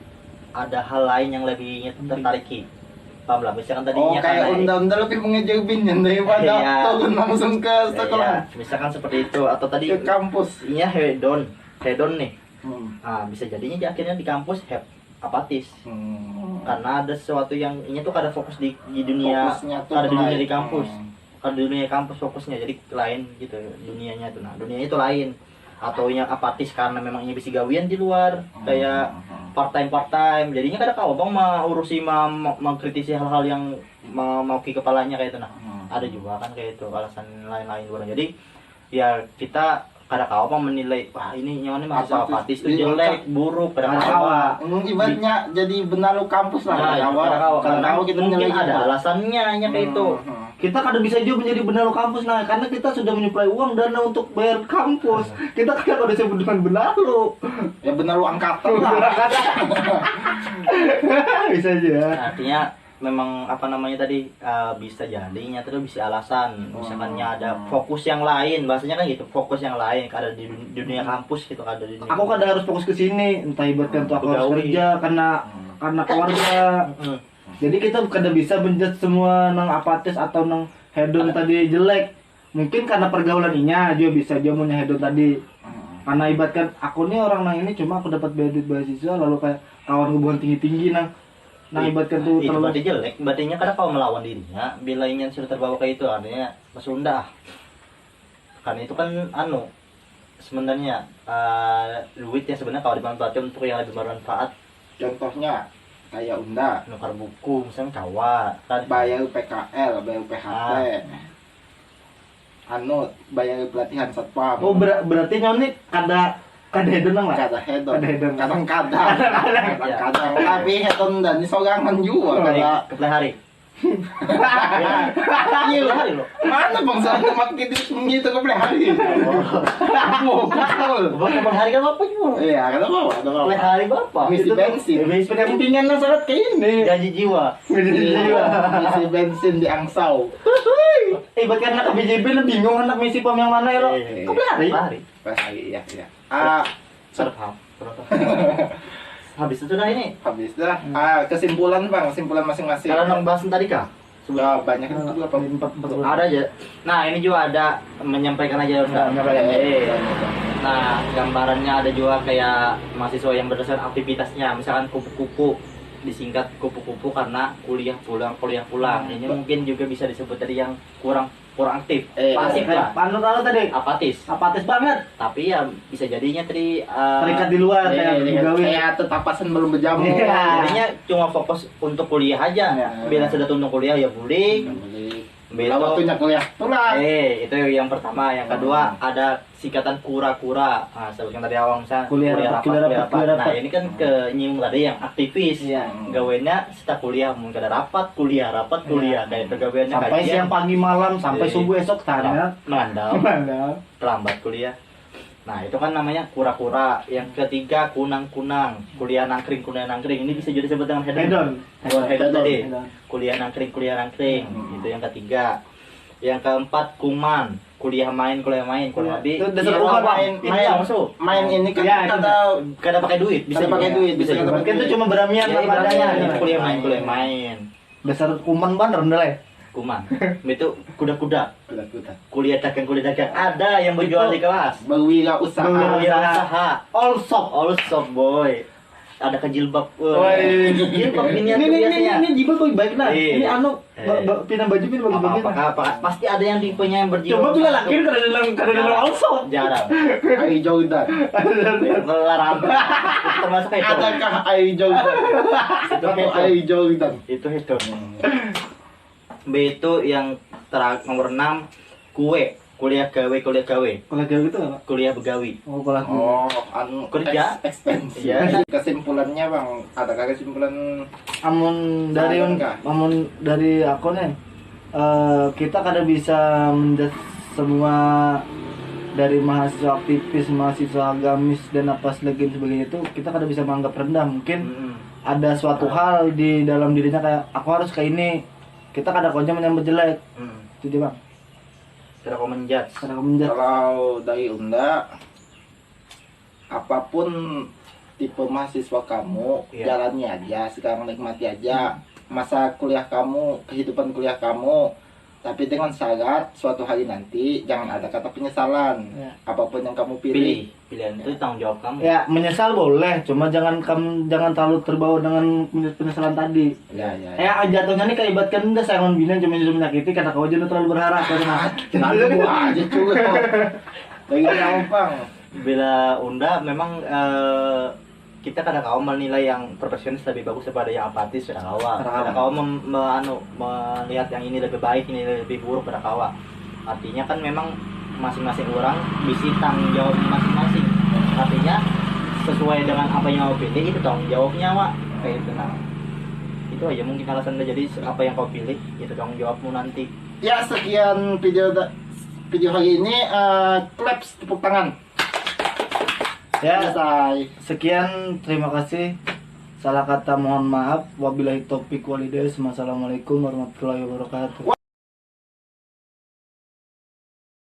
ada hal lain yang lebih tertariki paham lah misalkan tadinya kayak unda-unda lebih mengejar binian daripada turun langsung ke sekolah misalkan seperti itu atau tadi ke kampus iya hedon nih bisa jadinya akhirnya di kampus apatis karena ada sesuatu yang ini tuh kada fokus di dunia kada di dunia di kampus kada di dunia kampus fokusnya jadi lain gitu dunianya tuh dunianya itu lain atau yang apatis karena memang ini bisa gawian di luar kayak part time jadinya kada kau bang urusi mengkritisi hal-hal yang mau ke kepalanya kayak itu ada juga kan kayak itu alasan lain-lain orang jadi ya kita kada kawa mah menilai wah ini nyawane mahasiswa Apatis. apatis itu jelek, buruk, kada kawa. Ibaratnya jadi benalu kampus lah. Nah, Kada kada kawa. Kada kawa kita mungkin menilai ada kita. alasannya nya kayak itu. Kita kada bisa juga menjadi benalu kampus nah karena kita sudah menyuplai uang dana untuk bayar kampus. Kita kada disebut dengan benalu. Ya benalu angkatan lah. Bisa aja. Artinya memang apa namanya tadi bisa jadinya terus bisa alasan misalkannya ada fokus yang lain bahasanya kan gitu fokus yang lain ada di dunia kampus gitu ada di dunia Aku kada harus fokus ke sini, entah ibaratkan tuh aku harus Pegawai. kerja karena keluarga. Mm. Jadi kita kada bisa menjudge semua nang apatis atau nang hedon tadi jelek. Mungkin karena pergaulan inya dia bisa dia punya hedon tadi. Karena ibaratkan aku nih orang nang ini cuma aku dapat duit beasiswa lalu kayak kawan hubungan tinggi-tinggi nang ibaratkan tuh itu terlalu berarti jelek berartinya karena kau melawan dirinya bila ingin sudah terbawa kayak itu artinya Sunda karena itu kan sebenarnya duit yang sebenarnya kalau dimanfaatkan untuk yang lebih bermanfaat Contohnya kayak Unda nukar buku misalnya kawa kan bayar PKL, bayar PHT. Bayar pelatihan satpam. Oh berarti nyoni kada hedon nang lah. Kada hedon. Kada hedon. Kadang-kadang. Kadang-kadang. Tapi hedon dan sorangan juga kada. keplay hari Iya. hari loh Mana bang saya makin gitu ke hari. Oh, betul. keplay hari kan apa juga Iya, kada apa? Kada keplay apa. hari bapak Ngisi bensin. Pendampingan nang sangat kayak ini. gaji jiwa Ngisi bensin di Angsau. Ibaratkan anak BJB lah bingung anak misi pom yang mana ya lo. Eh, Kok hari? hari Pas hari iya. serham habis itu dah ini Habis dah. Kesimpulan bang, kesimpulan masing-masing. kalau nang bahas tadi kah Sudah banyak itu juga Bang. ada aja nah ini juga ada menyampaikan aja udah nah gambarannya ada juga kayak mahasiswa yang berdasarkan aktivitasnya misalkan kupu-kupu disingkat kupu-kupu karena kuliah pulang ini mungkin juga bisa disebut tadi yang kurang aktif pasif lah Anu tadi apatis apatis banget. tapi ya bisa jadinya tadi Terikat di luar kayak gawe. Kayak tetapasan belum berjamu. Iya. jadinya cuma fokus untuk kuliah aja Iya. bila sudah tunduk kuliah ya boleh Bila waktunya kuliah pulang. itu yang pertama yang kedua ada singkatan kura-kura nah sebutkan tadi awal misalnya Kuliah rapat. nah ini kan ke nyinggung tadi yang aktivis Iya. gawenya setelah kuliah mungkin ada rapat kuliah kayak itu gaweannya Sampai siang pagi malam sampai Iya. subuh esok tanya. mengandal Mana? terlambat kuliah nah itu kan namanya kura-kura yang ketiga kunang-kunang kuliah nangkring ini bisa juga disebut dengan hedon hedon tadi Hedon. kuliah nangkring itu yang ketiga yang keempat kuman kuliah main kurang lebih Itu dasar iya, kuman, main masuk Main ini kan Iya, kada kada pakai duit Kada pakai juga. duit, bisa bisa juga. kada Kan itu cuma beramian Ya, apa adanya. ibaratnya kuliah main Dasar kuman ban rendah lah. kuman itu kuda-kuda kuda-kuda. kuliah dagang ada yang berjual di kelas Berwirausaha. usaha All shop. all shop boy ada ke jilbab jilbab ini Ini jibal tuh baik nah. Iya. Ini anu Eh. pindah baju pindah bagi-bagi. apa pasti ada yang tipenya yang berjilbab Coba bila laki kada dalam all shop. jarang Air Jordan. larang termasuk itu Adakah Air Jordan? Itu Atau hedon. Air Jordan? itu hedon B itu yang nomor 6 kuliah gawe Kalau gawe itu apa? kuliah begawi Oh, kalau Oh, anu Kerja. expensive. Iya. Kesimpulannya bang, adakah kesimpulan? amun Saran dari aku nih kita kada bisa menjudge semua dari mahasiswa aktivis, mahasiswa agamis dan apa sebagainya itu kita kada bisa menganggap rendah. Mungkin ada suatu hal di dalam dirinya kayak aku harus kayak ini. Kita kada konja menyambut jelek. Itu dia bang. cara kau menjudge Kada menjudge. Kalau dari Unda, apapun tipe mahasiswa kamu, Iya. jalani aja. Sekarang nikmati aja masa kuliah kamu, kehidupan kuliah kamu. Tapi dengan syarat suatu hari nanti jangan ada kata penyesalan. Ya. Apapun yang kamu pilih. pilihan itu tanggung jawab kamu Ya menyesal boleh, cuma jangan terlalu terbawa dengan penyesalan tadi. Ya, ya. Jatuhnya nih kaibatkan udah sayangan bina cuma justru menyakiti kata kau aja udah terlalu berharap karena Lalu aja juga. Dari kamu bang. bila Unda memang kita kadang kau menilai yang perfeksionis lebih bagus daripada yang apatis pada kawa. Kadang kau melihat yang ini lebih baik, ini lebih buruk pada kawa. Artinya kan memang masing-masing orang bisa tanggung jawab masing-masing. Artinya sesuai dengan apa yang kau pilih itu tanggung jawabnya Wak. Kayak itu nah. Itu aja mungkin alasan jadi apa yang kau pilih itu tanggung jawabmu nanti. Ya, sekian video hari ini. Claps, tepuk tangan. Ya, Selesai. sekian, terima kasih. Salah kata mohon maaf. Wabillahi taufik walhidayah. Wassalamualaikum warahmatullahi wabarakatuh.